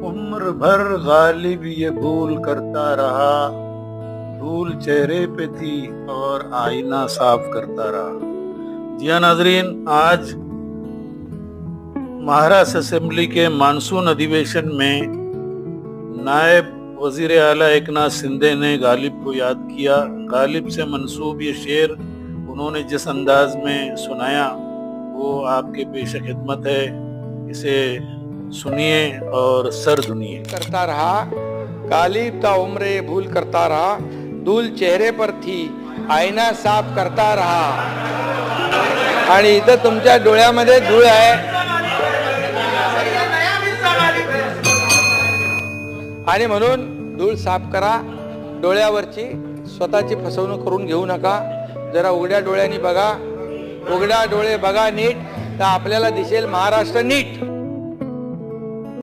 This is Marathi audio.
उम्र भर गालिब ये भूल करता रहा, धूल चेहरे पे थी और आईना साफ करता रहा। जी हाँ नाजरीन, आज महाराष्ट्र असेंबली के मानसून अधिवेशन में नायब वजीर आला एकनाथ शिंदे ने गालिब को याद किया। गालिब से मंसूब ये शेर उन्होंने जिस अंदाज में सुनाया वो आपके पेश खिदमत है। इसे सुनिए और सर धुनिए। करता रहा गालिब ता उम्र ये भूल करता रहा, धूल चेहरे पर थी आईना साफ करता रहा। आणि इथं तुमच्या डोळ्यामध्ये धूळ आहे आणि म्हणून धूळ साफ करा। डोळ्यावरची स्वतःची फसवणूक करून घेऊ नका। जरा उघड्या डोळ्यांनी बघा, उघड्या डोळे बघा नीट, तर आपल्याला दिसेल महाराष्ट्र नीट।